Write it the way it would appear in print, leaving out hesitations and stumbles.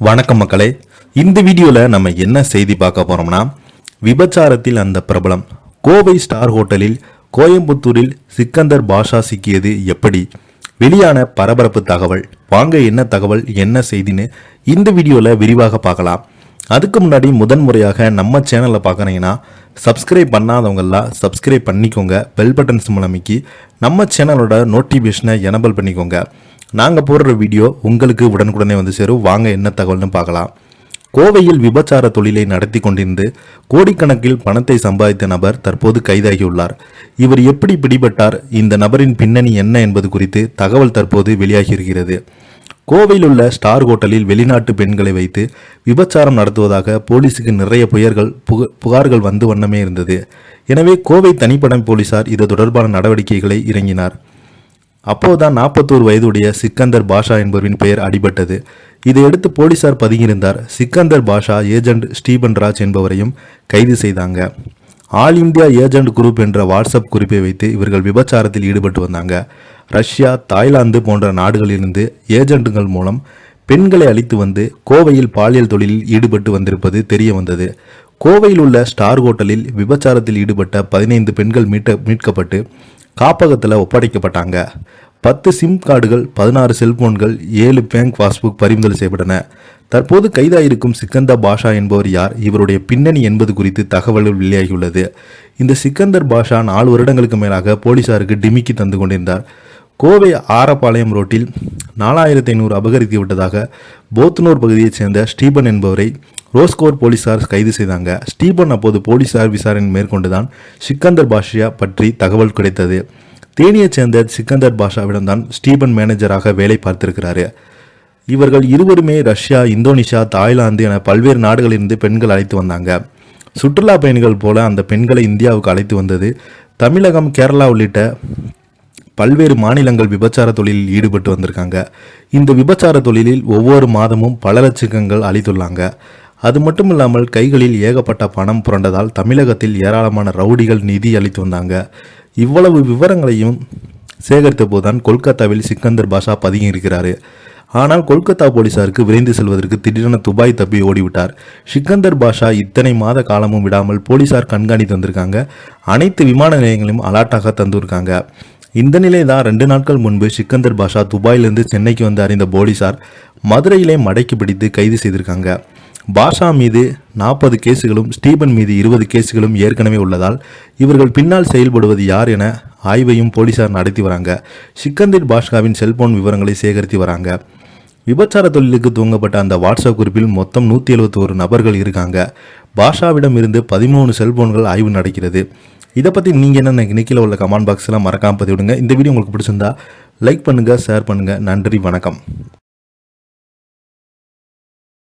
வணக்கம் மக்களே. இந்த வீடியோவில் நம்ம என்ன செய்தி பார்க்க போறோம்னா, விபச்சாரத்தில் அந்த பிரபலம் கோவை ஸ்டார் ஹோட்டலில் கோயம்புத்தூரில் சிக்கந்தர் பாஷா சிக்கியது எப்படி, வெளியான பரபரப்பு தகவல். வாங்க என்ன தகவல் என்ன செய்தின்னு இந்த வீடியோவில் விரிவாக பார்க்கலாம். அதுக்கு முன்னாடி முதன்முறையாக நம்ம சேனலை பார்க்குறீங்கன்னா சப்ஸ்கிரைப் பண்ணாதவங்கெல்லாம் சப்ஸ்கிரைப் பண்ணிக்கோங்க. பெல் பட்டன்ஸ் மூலமிக்கி நம்ம சேனலோட நோட்டிஃபிகேஷனை எனபிள் பண்ணிக்கோங்க. நாங்கள் போடுற வீடியோ உங்களுக்கு உடனுக்குடனே வந்து சேரும். வாங்க என்ன தகவல்னு பார்க்கலாம். கோவையில் விபச்சார தொழிலை நடத்தி கொண்டிருந்து கோடிக்கணக்கில் பணத்தை சம்பாதித்த நபர் தற்போது கைதாகியுள்ளார். இவர் எப்படி பிடிபட்டார், இந்த நபரின் பின்னணி என்ன என்பது குறித்து தகவல் தற்போது வெளியாகியிருக்கிறது. கோவையில் உள்ள ஸ்டார் ஹோட்டலில் வெளிநாட்டு பெண்களை வைத்து விபச்சாரம் நடத்துவதாக போலீஸுக்கு நிறைய புகார்கள் வந்து வண்ணமே இருந்தது. எனவே கோவை தனிப்படை போலீசார் இது தொடர்பான நடவடிக்கைகளை இறங்கினார். அப்போதுதான் 41 வயதுடைய சிக்கந்தர் பாஷா என்பவரின் பெயர் அடிபட்டது. இதையடுத்து போலீசார் பதுங்கியிருந்தார். சிக்கந்தர் பாஷா ஏஜென்ட் ஸ்டீபன் ராஜ் என்பவரையும் கைது செய்தாங்க. ஆல் இந்தியா ஏஜென்ட் குரூப் என்ற வாட்ஸ்அப் குறிப்பை வைத்து இவர்கள் விபச்சாரத்தில் ஈடுபட்டு வந்தாங்க. ரஷ்யா, தாய்லாந்து போன்ற நாடுகளிலிருந்து ஏஜென்ட்டுகள் மூலம் பெண்களை அழைத்து வந்து கோவையில் பாலியல் தொழிலில் ஈடுபட்டு வந்திருப்பது தெரிய வந்தது. கோவையில் உள்ள ஸ்டார் ஹோட்டலில் விபச்சாரத்தில் ஈடுபட்ட 15 பெண்கள் மீட்கப்பட்டு காப்பகத்தில் ஒப்படைக்கப்பட்டாங்க. 10 சிம் கார்டுகள், 16 செல்போன்கள், 7 பேங்க் பாஸ்புக் பறிமுதல் செய்யப்பட்டன. தற்போது கைதாயிருக்கும் சிக்கந்தர் பாஷா என்பவர் யார், இவருடைய பின்னணி என்பது குறித்து தகவல்கள் வெளியாகியுள்ளது. இந்த சிக்கந்தர் பாஷா 4 வருடங்களுக்கு மேலாக போலீசாருக்கு டிமிக்கி தந்து கொண்டிருந்தார். கோவை ஆரப்பாளையம் ரோட்டில் 4500 அபகரித்து விட்டதாக போத்தனூர் பகுதியைச் சேர்ந்த ஸ்டீபன் என்பவரை ரோஸ்கோர் போலீசார் கைது செய்தாங்க. ஸ்டீபன் அப்போது போலீசார் விசாரணை மேற்கொண்டுதான் சிக்கந்தர் பாஷா பற்றி தகவல் கிடைத்தது. தேனியைச் சேர்ந்த சிக்கந்தர் பாஷாவிடம்தான் ஸ்டீபன் மேனேஜராக வேலை பார்த்திருக்கிறாரு. இவர்கள் இருவருமே ரஷ்யா, இந்தோனேஷியா, தாய்லாந்து என பல்வேறு நாடுகளிலிருந்து பெண்கள் அழைத்து வந்தாங்க. சுற்றுலா பயணிகள் போல அந்த பெண்களை இந்தியாவுக்கு அழைத்து வந்தது. தமிழகம், கேரளா உள்ளிட்ட பல்வேறு மாநிலங்கள் விபச்சார தொழிலில் ஈடுபட்டு வந்திருக்காங்க. இந்த விபச்சார தொழிலில் ஒவ்வொரு மாதமும் பல லட்சங்கள் அளித்துள்ளாங்க. அது மட்டும் இல்லாமல் கைகளில் ஏகப்பட்ட பணம் புரண்டதால் தமிழகத்தில் ஏராளமான ரவுடிகள் நிதி அளித்து வந்தாங்க. இவ்வளவு விவரங்களையும் சேகரித்த போதுதான் கொல்கத்தாவில் சிக்கந்தர் பாஷா பதுங்கி இருக்கிறாரு. ஆனால் கொல்கத்தா போலீசாருக்கு விரைந்து செல்வதற்கு திடீரென துபாய் தப்பி ஓடிவிட்டார். சிக்கந்தர் பாஷா இத்தனை மாத காலமும் விடாமல் போலீசார் கண்காணித்து வந்திருக்காங்க. அனைத்து விமான நிலையங்களையும் அலர்ட்டாக தந்திருக்காங்க. இந்த நிலை தான் 2 நாட்கள் முன்பு சிக்கந்தர் பாஷா துபாயிலிருந்து சென்னைக்கு வந்து அறிந்த போலீசார் மதுரையிலே மடக்கி பிடித்து கைது செய்திருக்காங்க. பாஷா மீது 40 கேசுகளும் ஸ்டீபன் மீது 20 கேசுகளும் ஏற்கனவே உள்ளதால் இவர்கள் பின்னால் செயல்படுவது யார் என ஆய்வையும் போலீசார் நடத்தி வராங்க. சிக்கந்தர் பாஷாவின் செல்போன் விவரங்களை சேகரித்து வராங்க. விபச்சார தொழிலுக்கு துவங்கப்பட்ட அந்த வாட்ஸ்அப் குறிப்பில் மொத்தம் 171 நபர்கள் இருக்காங்க. பாஷாவிடம் இருந்து 13 செல்போன்கள் ஆய்வு நடக்கிறது. இதை பற்றி நீங்கள் என்ன நினைக்கல உள்ள கமெண்ட் பாக்ஸ்லாம் மறக்காமல் பதிவிடுங்க. இந்த வீடியோ உங்களுக்கு பிடிச்சிருந்தா லைக் பண்ணுங்கள், ஷேர் பண்ணுங்கள். நன்றி, வணக்கம்.